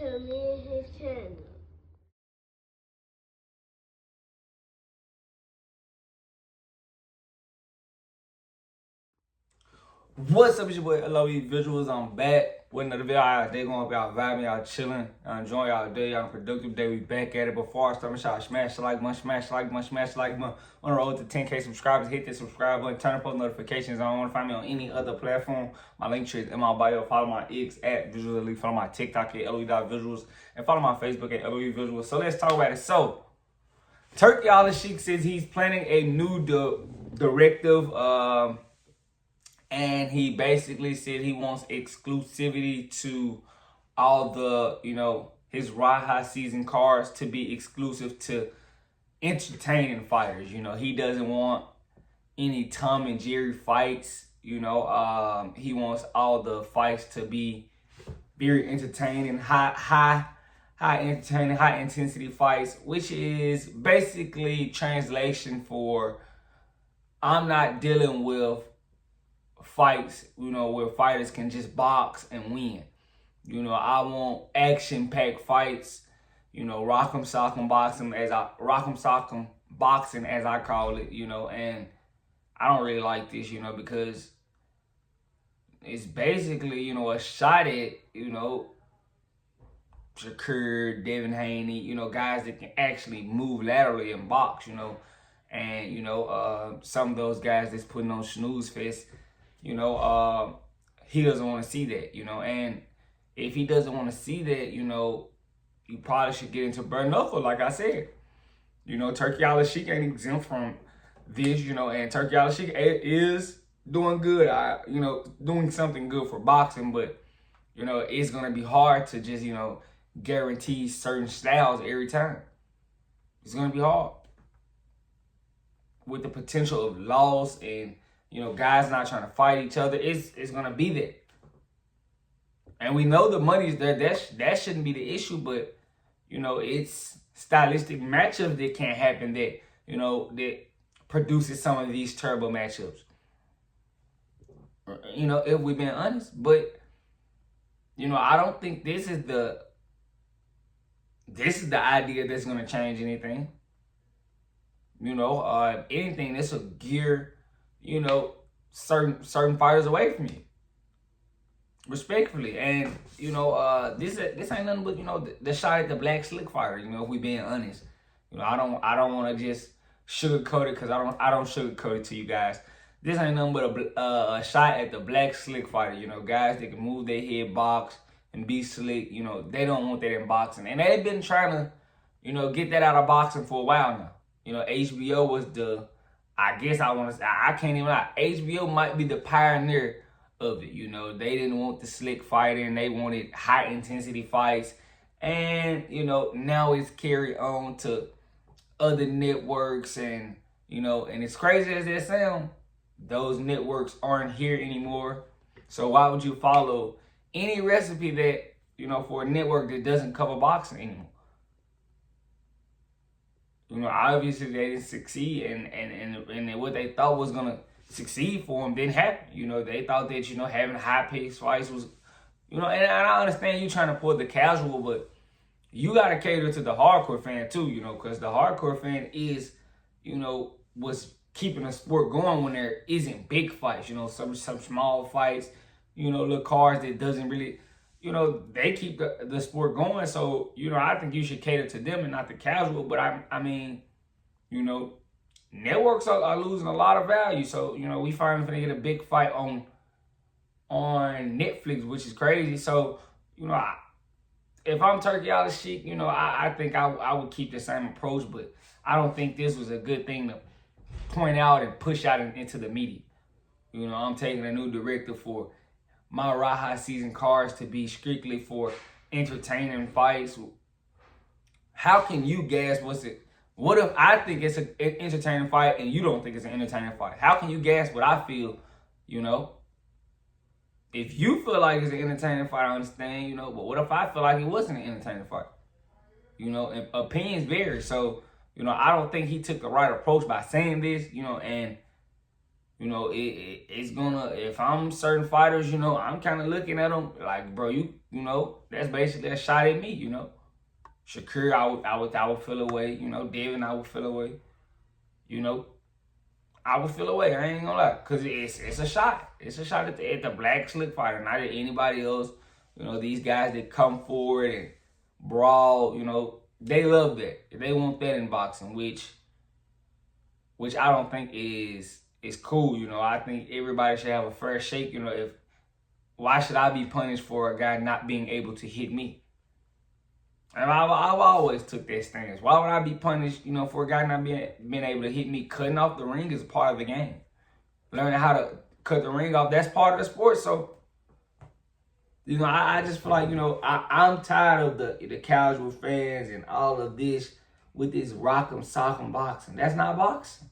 to me and his channel. What's up, it's your boy Alalshikh Visuals. I'm back with another video. Y'all day going up, y'all vibing, y'all chilling, y'all enjoying y'all day, y'all productive day. We back at it. Before I start, make sure y'all smash the like button, smash the like button, smash the like button. On the road to 10K subscribers, hit the subscribe button, turn on post notifications. I don't want to find me on any other platform. My link tree is in my bio. Follow my X at Visuals Elite. Follow my TikTok at Alalshikh.visuals. And follow my Facebook at Alalshikh Visuals. So let's talk about it. So, Turki Alalshikh says he's planning a new directive. And he basically said he wants exclusivity to all the, his Raha season cards to be exclusive to entertaining fighters. He doesn't want any Tom and Jerry fights. He wants all the fights to be very entertaining, high entertaining, high intensity fights, which is basically translation for I'm not dealing with fights, where fighters can just box and win. I want action-packed fights, rock'em sock'em boxing as I call it, and I don't really like this, because it's basically, a shot at, Shakur, Devin Haney, guys that can actually move laterally and box, and some of those guys that's putting on snooze fest. He doesn't want to see that, and if he doesn't want to see that, you probably should get into bare knuckle, like I said. Turki Alalshikh ain't exempt from this, and Turki Alalshikh is doing good, doing something good for boxing, but, it's going to be hard to just, guarantee certain styles every time. It's going to be hard with the potential of loss and, guys not trying to fight each other. It's going to be there. And we know the money's there. That shouldn't be the issue, but, it's stylistic matchups that can't happen that, that produces some of these terrible matchups. If we've been honest. But, I don't think this is the idea that's going to change anything. Anything, this will gear, certain fighters away from you, respectfully. And this ain't nothing but the shot at the black slick fighter. If we being honest, I don't want to just sugarcoat it, because I don't sugarcoat it to you guys. This ain't nothing but a shot at the black slick fighter. Guys that can move their head, box, and be slick. They don't want that in boxing, and they've been trying to get that out of boxing for a while now. HBO was I can't even lie, HBO might be the pioneer of it. They didn't want the slick fighting, they wanted high intensity fights. And, now it's carried on to other networks, and, and as crazy as that sound, those networks aren't here anymore. So why would you follow any recipe that, for a network that doesn't cover boxing anymore? Obviously they didn't succeed, and what they thought was gonna succeed for them didn't happen. They thought that having high-paced fights was, and I understand you trying to pull the casual, but you gotta cater to the hardcore fan too, because the hardcore fan is, what's keeping the sport going when there isn't big fights. Some small fights, little cards that doesn't really. They keep the sport going. So, I think you should cater to them and not the casual. But I mean, networks are losing a lot of value. So, we finally gonna get a big fight on Netflix, which is crazy. So, if I'm Turki Alalshikh, I think I would keep the same approach. But I don't think this was a good thing to point out and push out into the media. I'm taking a new directive for my Raha season cards to be strictly for entertaining fights. How can you gas what if I think it's an entertaining fight and you don't think it's an entertaining fight? How can you gas what I feel, If you feel like it's an entertaining fight, I understand, but what if I feel like it wasn't an entertaining fight? And opinions vary. So, I don't think he took the right approach by saying this, and You know, it's gonna, if I'm certain fighters, you know, I'm kind of looking at them like, bro, you know, that's basically a shot at me, you know. Shakur, I would feel away, you know. Devin, I would feel away, you know. I would feel away. I ain't gonna lie, cause it's a shot. It's a shot at the black slick fighter, not at anybody else. You know, these guys that come forward and brawl, you know, they love that. They want that in boxing, which I don't think is cool. You know, I think everybody should have a fair shake. You know, if why should I be punished for a guy not being able to hit me? And I've always took that stance. Why would I be punished, you know, for a guy not being able to hit me? Cutting off the ring is a part of the game. Learning how to cut the ring off, that's part of the sport. So, you know, I just feel like, you know, I'm tired of the casual fans and all of this with this rock'em sock'em boxing. That's not boxing.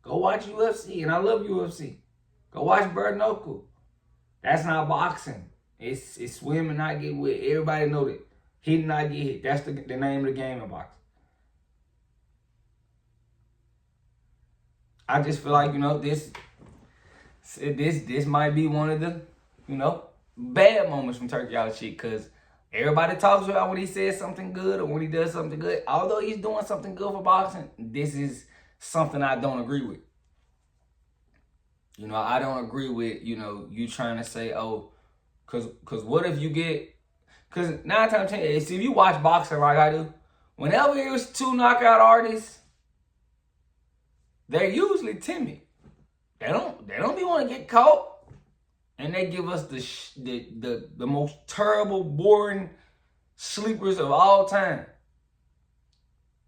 Go watch UFC, and I love UFC. Go watch Bird Knuckle. That's not boxing. It's swim and not get wet. Everybody know that. Hit and not get hit. That's the name of the game in boxing. I just feel like, you know, this might be one of the, you know, bad moments from Turki Alalshikh, because everybody talks about when he says something good or when he does something good. Although he's doing something good for boxing, this is something I don't agree with. You know, I don't agree with, you know, you trying to say, oh, because what if you get, because 9 times out of 10, if you watch boxing like I do, whenever there's 2 knockout artists, they're usually timid. They don't be want to get caught. And they give us the most terrible, boring sleepers of all time.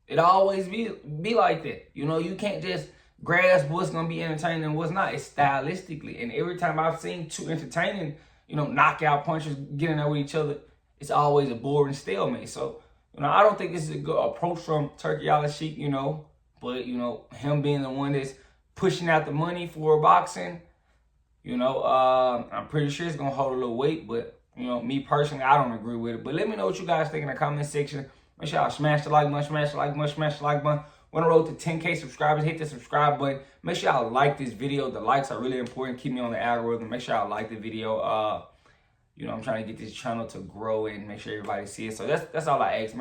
It always be like that. You know, you can't just grasp what's going to be entertaining and what's not. It's stylistically. And every time I've seen 2 entertaining, you know, knockout punchers getting there with each other, it's always a boring stalemate. So, you know, I don't think this is a good approach from Turki Alalshikh, you know. But, you know, him being the one that's pushing out the money for boxing, you know, I'm pretty sure it's going to hold a little weight. But, you know, me personally, I don't agree with it. But let me know what you guys think in the comment section. Make sure y'all smash the like button, smash the like button, smash the like button. We're on the road to 10K subscribers. Hit the subscribe button. Make sure y'all like this video. The likes are really important. Keep me on the algorithm. Make sure y'all like the video. You know, I'm trying to get this channel to grow and make sure everybody sees it. So that's all I ask.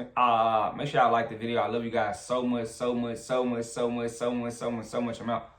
Make sure y'all like the video. I love you guys so much, so much, so much, so much, so much, so much, so much. I'm out.